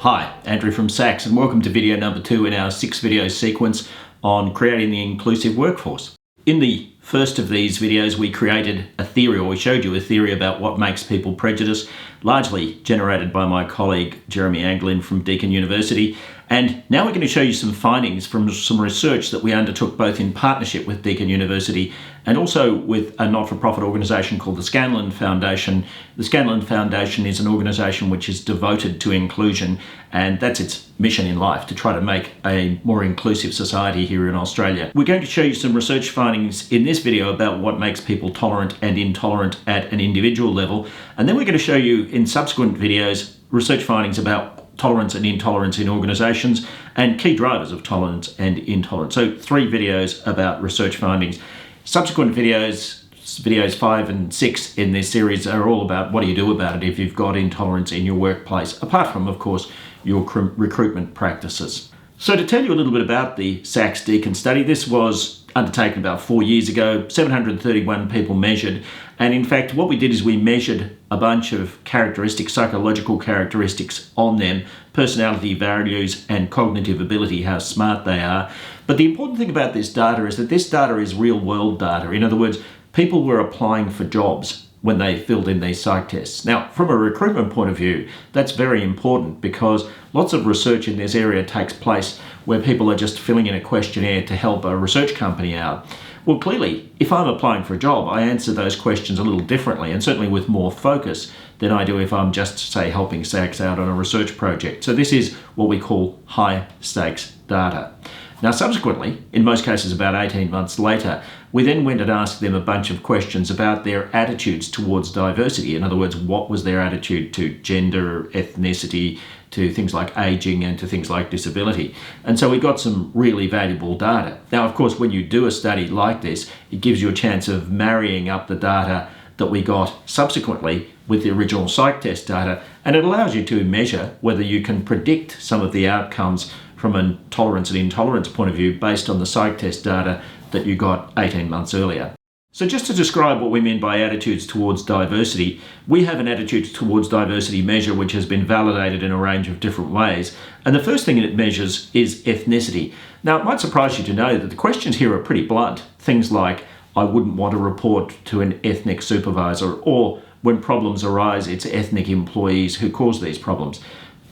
Hi, Andrew from SACS, and welcome to video number 2 in our 6-video sequence on creating the inclusive workforce. In the first of these videos, we created a theory, or we showed you a theory about what makes people prejudice, largely generated by my colleague Jeremy Anglin from Deakin University. And now we're going to show you some findings from some research that we undertook both in partnership with Deakin University and also with a not-for-profit organisation called the Scanlon Foundation. The Scanlon Foundation is an organisation which is devoted to inclusion, and that's its mission in life, to try to make a more inclusive society here in Australia. We're going to show you some research findings in this video about what makes people tolerant and intolerant at an individual level, and then we're going to show you in subsequent videos research findings about tolerance and intolerance in organisations and key drivers of tolerance and intolerance. So 3 videos about research findings. Subsequent videos 5 and 6 in this series are all about what do you do about it if you've got intolerance in your workplace, apart from, of course, your recruitment practices. So to tell you a little bit about the SACS Deakin study, this was undertaken about 4 years ago, 731 people measured, and in fact what we did is we measured a bunch of characteristics, psychological characteristics on them, personality, values and cognitive ability, how smart they are. But the important thing about this data is that this data is real world data. In other words, people were applying for jobs when they filled in these psych tests. Now, from a recruitment point of view, that's very important because lots of research in this area takes place where people are just filling in a questionnaire to help a research company out. Well, clearly, if I'm applying for a job, I answer those questions a little differently and certainly with more focus than I do if I'm just, say, helping SACS out on a research project. So this is what we call high stakes data. Now, subsequently, in most cases about 18 months later, we then went and asked them a bunch of questions about their attitudes towards diversity. In other words, what was their attitude to gender, ethnicity, to things like aging and to things like disability. And so we got some really valuable data. Now, of course, when you do a study like this, it gives you a chance of marrying up the data that we got subsequently with the original psych test data, and it allows you to measure whether you can predict some of the outcomes from a tolerance and intolerance point of view based on the psych test data that you got 18 months earlier. So just to describe what we mean by attitudes towards diversity, we have an attitude towards diversity measure which has been validated in a range of different ways. And the first thing it measures is ethnicity. Now, it might surprise you to know that the questions here are pretty blunt. Things like, I wouldn't want to report to an ethnic supervisor, or when problems arise, it's ethnic employees who cause these problems.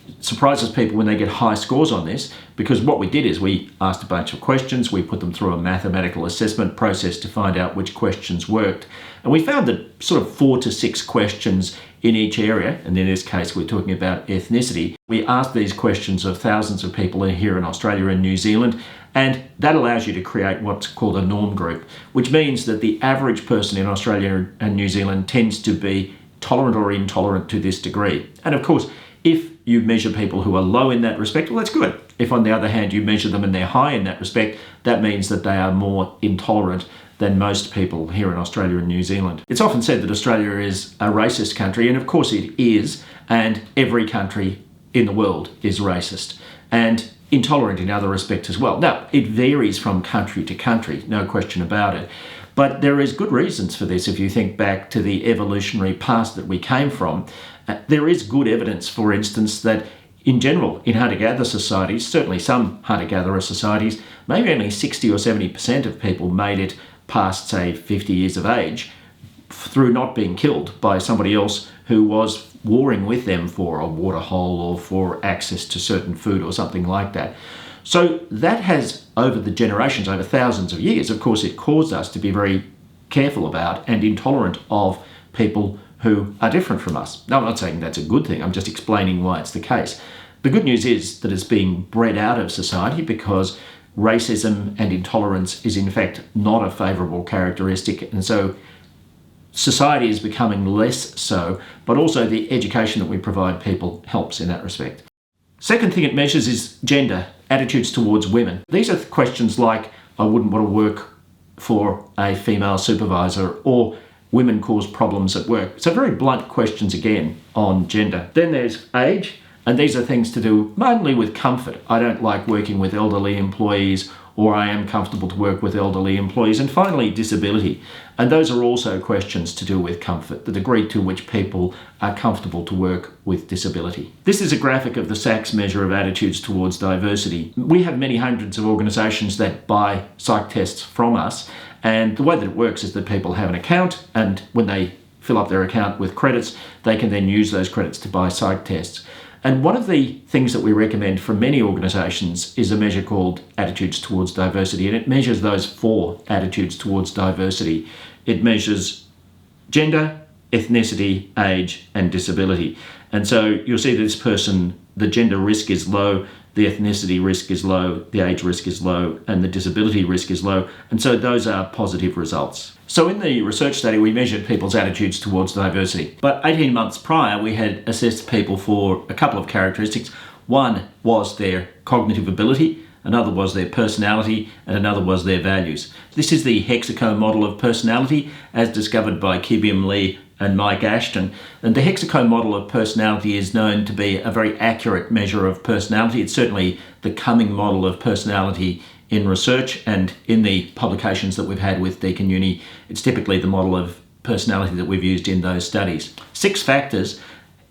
It surprises people when they get high scores on this, because what we did is we asked a bunch of questions, we put them through a mathematical assessment process to find out which questions worked, and we found that sort of 4 to 6 questions in each area, and in this case we're talking about ethnicity. We asked these questions of thousands of people here in Australia and New Zealand, and that allows you to create what's called a norm group, which means that the average person in Australia and New Zealand tends to be tolerant or intolerant to this degree. And of course, if you measure people who are low in that respect, well, that's good. If on the other hand you measure them and they're high in that respect, that means that they are more intolerant than most people here in Australia and New Zealand. It's often said that Australia is a racist country, and of course it is, and every country in the world is racist and intolerant in other respects as well. Now, it varies from country to country, no question about it. But there is good reasons for this if you think back to the evolutionary past that we came from. There is good evidence, for instance, that in general, in hunter-gatherer societies, certainly some hunter-gatherer societies, maybe only 60 or 70% of people made it past, say, 50 years of age through not being killed by somebody else who was warring with them for a water hole or for access to certain food or something like that. So that has, over the generations, over thousands of years, of course, it caused us to be very careful about and intolerant of people who are different from us. Now, I'm not saying that's a good thing, I'm just explaining why it's the case. The good news is that it's being bred out of society because racism and intolerance is in fact not a favourable characteristic, and so society is becoming less so, but also the education that we provide people helps in that respect. Second thing it measures is gender, attitudes towards women. These are questions like, I wouldn't want to work for a female supervisor, or women cause problems at work. So very blunt questions again on gender. Then there's age, and these are things to do mainly with comfort. I don't like working with elderly employees, or I am comfortable to work with elderly employees. And finally, disability. And those are also questions to do with comfort, the degree to which people are comfortable to work with disability. This is a graphic of the SACS measure of attitudes towards diversity. We have many hundreds of organisations that buy psych tests from us, and the way that it works is that people have an account, and when they fill up their account with credits, they can then use those credits to buy psych tests. And one of the things that we recommend from many organisations is a measure called Attitudes Towards Diversity, and it measures those 4 attitudes towards diversity. It measures gender, ethnicity, age, and disability. And so you'll see that this person, the gender risk is low, the ethnicity risk is low, the age risk is low, and the disability risk is low. And so those are positive results. So in the research study, we measured people's attitudes towards diversity. But 18 months prior, we had assessed people for a couple of characteristics. One was their cognitive ability, another was their personality, and another was their values. This is the HEXACO model of personality, as discovered by Kibiam Lee and Mike Ashton. And the HEXACO model of personality is known to be a very accurate measure of personality. It's certainly the coming model of personality in research, and in the publications that we've had with Deakin Uni, it's typically the model of personality that we've used in those studies. 6 factors: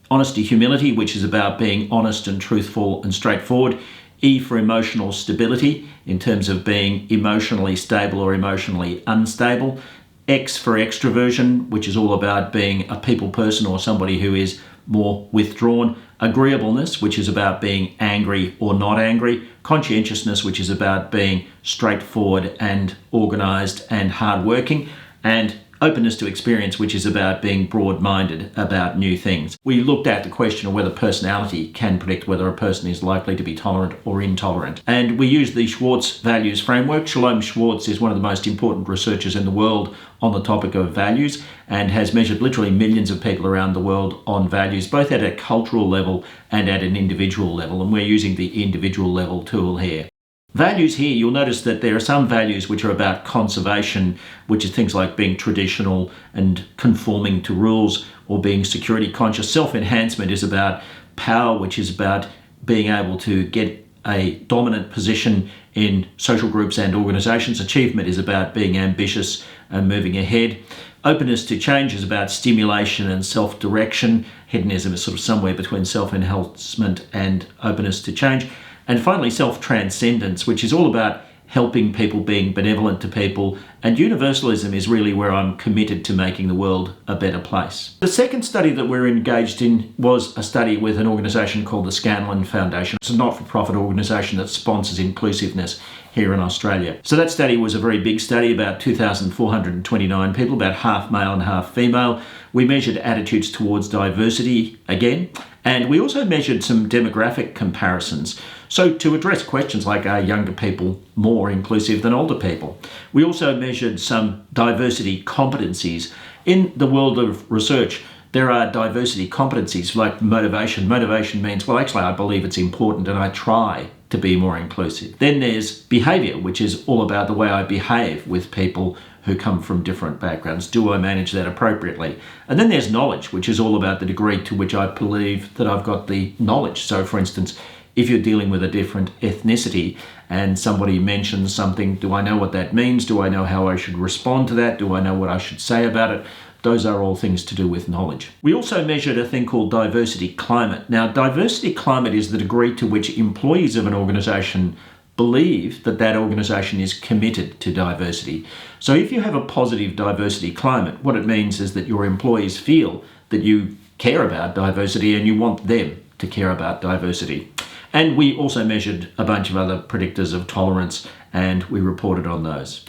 honesty, humility, which is about being honest and truthful and straightforward. E for emotional stability, in terms of being emotionally stable or emotionally unstable. X for extroversion, which is all about being a people person or somebody who is more withdrawn. Agreeableness, which is about being angry or not angry. Conscientiousness, which is about being straightforward and organised and hardworking. And openness to experience, which is about being broad-minded about new things. We looked at the question of whether personality can predict whether a person is likely to be tolerant or intolerant. And we used the Schwartz values framework. Shalom Schwartz is one of the most important researchers in the world on the topic of values, and has measured literally millions of people around the world on values, both at a cultural level and at an individual level. And we're using the individual level tool here. Values here, you'll notice that there are some values which are about conservation, which is things like being traditional and conforming to rules, or being security conscious. Self-enhancement is about power, which is about being able to get a dominant position in social groups and organisations. Achievement is about being ambitious and moving ahead. Openness to change is about stimulation and self-direction. Hedonism is sort of somewhere between self-enhancement and openness to change. And finally, self-transcendence, which is all about helping people, being benevolent to people. And universalism is really where I'm committed to making the world a better place. The second study that we're engaged in was a study with an organisation called the Scanlon Foundation. It's a not-for-profit organisation that sponsors inclusiveness here in Australia. So that study was a very big study, about 2,429 people, about half male and half female. We measured attitudes towards diversity again, and we also measured some demographic comparisons. So to address questions like, are younger people more inclusive than older people? We also measured some diversity competencies. In the world of research, there are diversity competencies like motivation. Motivation means, well, actually, I believe it's important and I try to be more inclusive. Then there's behaviour, which is all about the way I behave with people who come from different backgrounds. Do I manage that appropriately? And then there's knowledge, which is all about the degree to which I believe that I've got the knowledge. So for instance, if you're dealing with a different ethnicity and somebody mentions something, do I know what that means? Do I know how I should respond to that? Do I know what I should say about it? Those are all things to do with knowledge. We also measured a thing called diversity climate. Now, diversity climate is the degree to which employees of an organisation believe that that organisation is committed to diversity. So if you have a positive diversity climate, what it means is that your employees feel that you care about diversity and you want them to care about diversity. And we also measured a bunch of other predictors of tolerance, and we reported on those.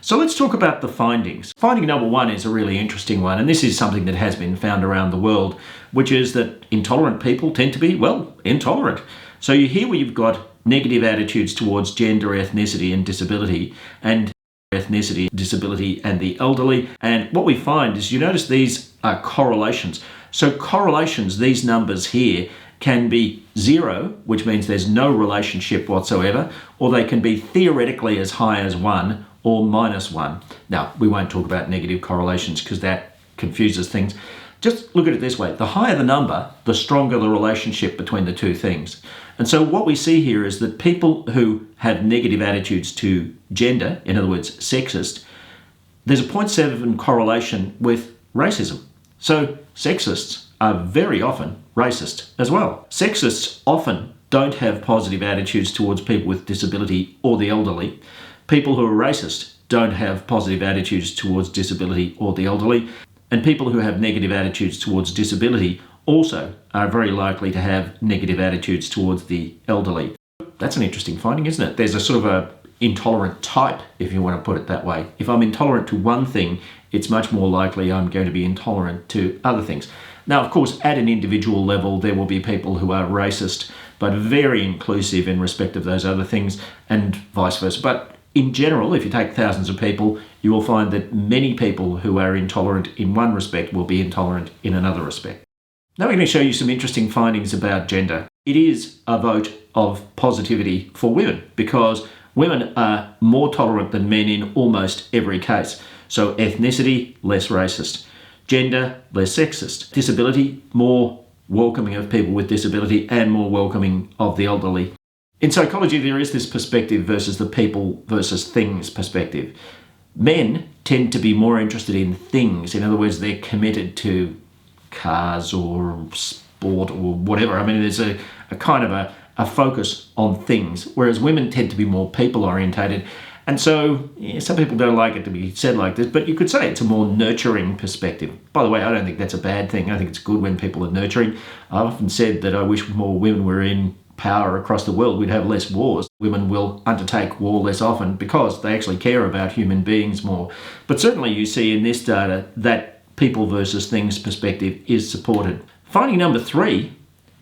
So let's talk about the findings. Finding number 1 is a really interesting one, and this is something that has been found around the world, which is that intolerant people tend to be, well, intolerant. So here you've got negative attitudes towards gender, ethnicity, and disability, and the elderly. And what we find is, you notice these are correlations. So correlations, these numbers here, can be 0, which means there's no relationship whatsoever, or they can be theoretically as high as 1 or -1. Now, we won't talk about negative correlations because that confuses things. Just look at it this way. The higher the number, the stronger the relationship between the two things. And so what we see here is that people who have negative attitudes to gender, in other words, sexist, there's a 0.7 correlation with racism. So sexists are very often racist as well. Sexists often don't have positive attitudes towards people with disability or the elderly. People who are racist don't have positive attitudes towards disability or the elderly. And people who have negative attitudes towards disability also are very likely to have negative attitudes towards the elderly. That's an interesting finding, isn't it? There's a sort of a intolerant type, if you want to put it that way. If I'm intolerant to one thing, it's much more likely I'm going to be intolerant to other things. Now, of course, at an individual level, there will be people who are racist, but very inclusive in respect of those other things, and vice versa. But in general, if you take thousands of people, you will find that many people who are intolerant in one respect will be intolerant in another respect. Now we're going to show you some interesting findings about gender. It is a vote of positivity for women because women are more tolerant than men in almost every case. So ethnicity, less racist. Gender, less sexist. Disability, more welcoming of people with disability and more welcoming of the elderly. In psychology, there is this perspective versus the people versus things perspective. Men tend to be more interested in things. In other words, they're committed to cars or sport or whatever. I mean, there's a kind of a focus on things, whereas women tend to be more people-orientated. And so, some people don't like it to be said like this, but you could say it's a more nurturing perspective. By the way, I don't think that's a bad thing. I think it's good when people are nurturing. I've often said that I wish more women were in power across the world. We'd have less wars. Women will undertake war less often because they actually care about human beings more. But certainly you see in this data that people versus things perspective is supported. Finding number 3,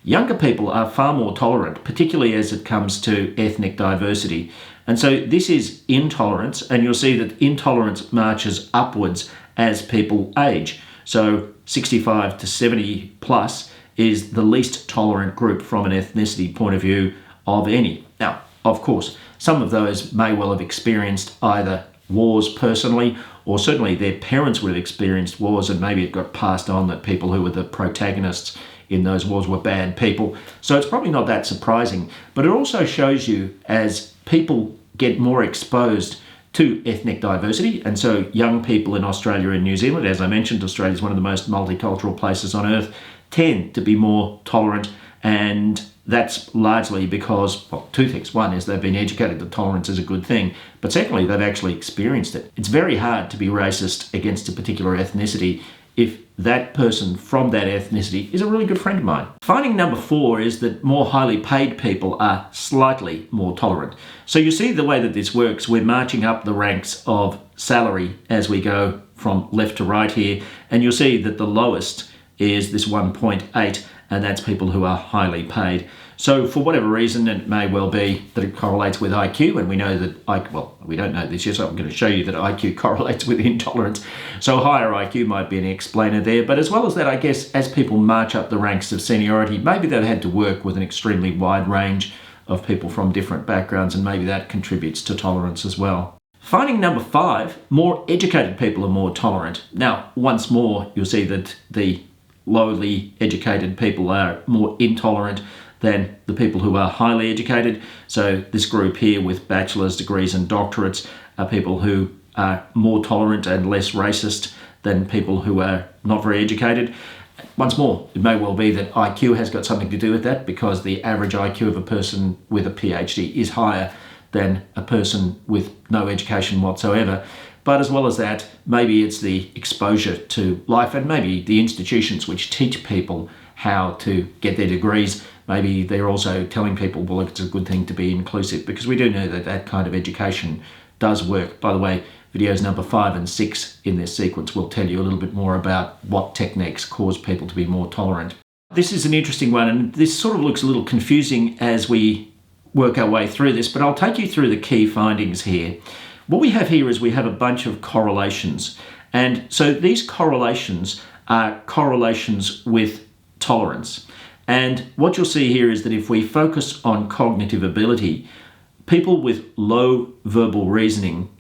younger people are far more tolerant, particularly as it comes to ethnic diversity. And so this is intolerance, and you'll see that intolerance marches upwards as people age. So 65 to 70 plus is the least tolerant group from an ethnicity point of view of any. Now, of course, some of those may well have experienced either wars personally, or certainly their parents would have experienced wars, and maybe it got passed on that people who were the protagonists in those wars were bad people. So it's probably not that surprising, but it also shows you as people get more exposed to ethnic diversity, and so young people in Australia and New Zealand, as I mentioned, Australia is one of the most multicultural places on earth, tend to be more tolerant, and that's largely because, well, two things. One is they've been educated that tolerance is a good thing, but secondly, they've actually experienced it. It's very hard to be racist against a particular ethnicity if that person from that ethnicity is a really good friend of mine. Finding number 4 is that more highly paid people are slightly more tolerant. So you see the way that this works. We're marching up the ranks of salary as we go from left to right here, and you'll see that the lowest is this 1.8, and that's people who are highly paid. So for whatever reason, it may well be that it correlates with IQ, and we know that, we don't know this yet, so I'm going to show you that IQ correlates with intolerance. So higher IQ might be an explainer there, but as well as that, I guess, as people march up the ranks of seniority, maybe they've had to work with an extremely wide range of people from different backgrounds, and maybe that contributes to tolerance as well. Finding number 5, more educated people are more tolerant. Now, once more, you'll see that the lowly educated people are more intolerant than the people who are highly educated. So this group here with bachelor's degrees and doctorates are people who are more tolerant and less racist than people who are not very educated. Once more, it may well be that IQ has got something to do with that, because the average IQ of a person with a PhD is higher than a person with no education whatsoever. But as well as that, maybe it's the exposure to life, and maybe the institutions which teach people how to get their degrees. Maybe they're also telling people, well, it's a good thing to be inclusive, because we do know that that kind of education does work. By the way, videos number 5 and 6 in this sequence will tell you a little bit more about what techniques cause people to be more tolerant. This is an interesting one, and this sort of looks a little confusing as we work our way through this, but I'll take you through the key findings here. What we have here is we have a bunch of correlations. And so these correlations are correlations with tolerance. And what you'll see here is that if we focus on cognitive ability, people with low verbal reasoning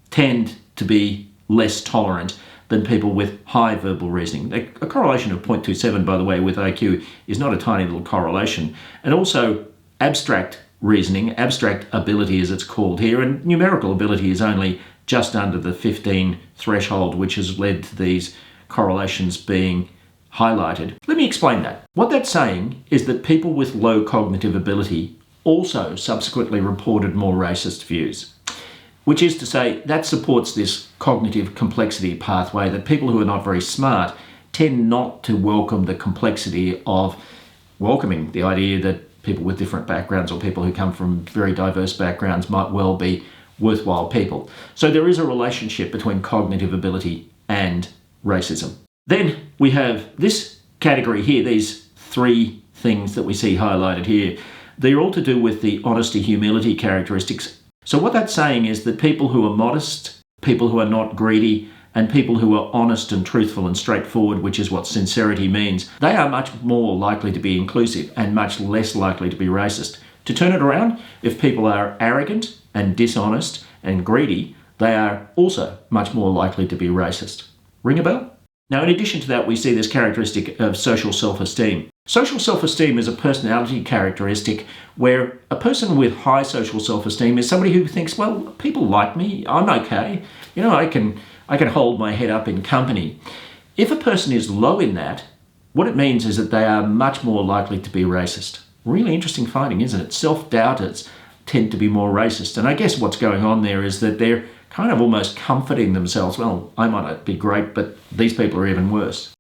tend to be less tolerant than people with high verbal reasoning. A correlation of 0.27, by the way, with IQ is not a tiny little correlation. And also abstract reasoning, abstract ability as it's called here, and numerical ability is only just under the 15 threshold, which has led to these correlations being highlighted. Let me explain that. What that's saying is that people with low cognitive ability also subsequently reported more racist views, which is to say that supports this cognitive complexity pathway, that people who are not very smart tend not to welcome the complexity of welcoming the idea that people with different backgrounds or people who come from very diverse backgrounds might well be worthwhile people. So there is a relationship between cognitive ability and racism. Then we have this category here, these three things that we see highlighted here. They're all to do with the honesty, humility characteristics. So what that's saying is that people who are modest, people who are not greedy, and people who are honest and truthful and straightforward, which is what sincerity means, they are much more likely to be inclusive and much less likely to be racist. To turn it around, if people are arrogant and dishonest and greedy, they are also much more likely to be racist. Ring a bell? Now, in addition to that, we see this characteristic of social self-esteem. Social self-esteem is a personality characteristic where a person with high social self-esteem is somebody who thinks, well, people like me, I'm okay, I can hold my head up in company. If a person is low in that, what it means is that they are much more likely to be racist. Really interesting finding, isn't it? Self-doubters tend to be more racist. And I guess what's going on there is that they're kind of almost comforting themselves. Well, I might not be great, but these people are even worse.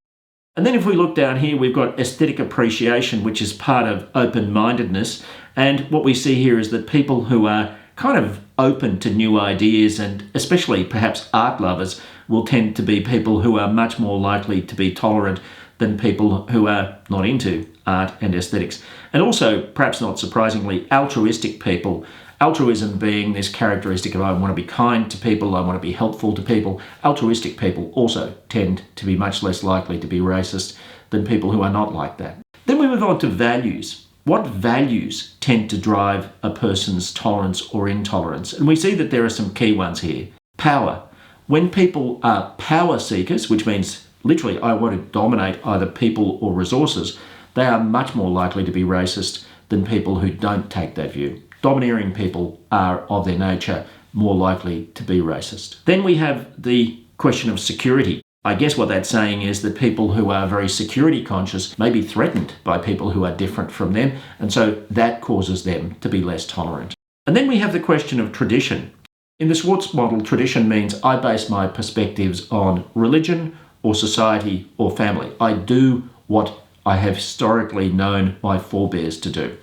And then if we look down here, we've got aesthetic appreciation, which is part of open-mindedness. And what we see here is that people who are kind of open to new ideas, and especially perhaps art lovers, will tend to be people who are much more likely to be tolerant than people who are not into art and aesthetics. And also, perhaps not surprisingly, altruistic people. Altruism being this characteristic of I want to be kind to people, I want to be helpful to people. Altruistic people also tend to be much less likely to be racist than people who are not like that. Then we move on to values. What values tend to drive a person's tolerance or intolerance? And we see that there are some key ones here. Power. When people are power seekers, which means literally I want to dominate either people or resources, they are much more likely to be racist than people who don't take that view. Domineering people are, of their nature, more likely to be racist. Then we have the question of security. I guess what that's saying is that people who are very security conscious may be threatened by people who are different from them, and so that causes them to be less tolerant. And then we have the question of tradition. In the Schwartz model, tradition means I base my perspectives on religion or society or family. I do what I have historically known my forebears to do.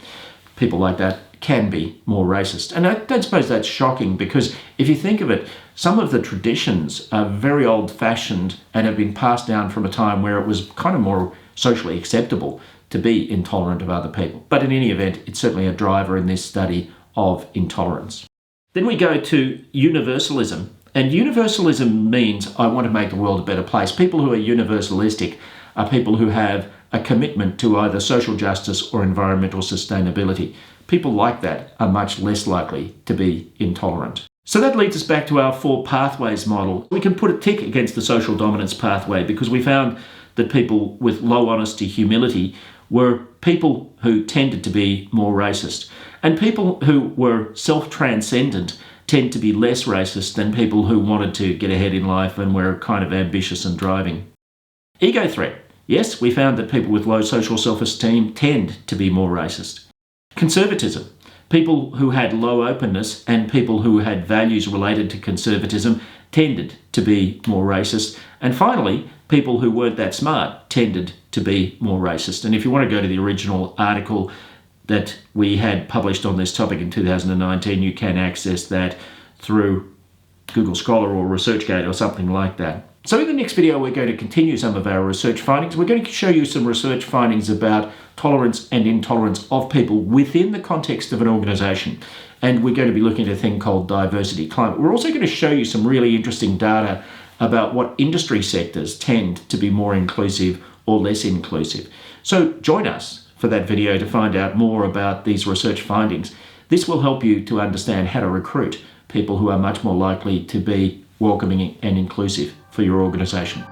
People like that can be more racist. And I don't suppose that's shocking, because if you think of it, some of the traditions are very old-fashioned and have been passed down from a time where it was kind of more socially acceptable to be intolerant of other people. But in any event, it's certainly a driver in this study of intolerance. Then we go to universalism. And universalism means I want to make the world a better place. People who are universalistic are people who have a commitment to either social justice or environmental sustainability. People like that are much less likely to be intolerant. So that leads us back to our 4 pathways model. We can put a tick against the social dominance pathway because we found that people with low honesty, humility were people who tended to be more racist. And people who were self-transcendent tend to be less racist than people who wanted to get ahead in life and were kind of ambitious and driving. Ego threat. Yes, we found that people with low social self-esteem tend to be more racist. Conservatism. People who had low openness and people who had values related to conservatism tended to be more racist. And finally, people who weren't that smart tended to be more racist. And if you want to go to the original article that we had published on this topic in 2019, you can access that through Google Scholar or ResearchGate or something like that. So in the next video, we're going to continue some of our research findings. We're going to show you some research findings about tolerance and intolerance of people within the context of an organisation. And we're going to be looking at a thing called diversity climate. We're also going to show you some really interesting data about what industry sectors tend to be more inclusive or less inclusive. So join us for that video to find out more about these research findings. This will help you to understand how to recruit people who are much more likely to be welcoming and inclusive for your organisation.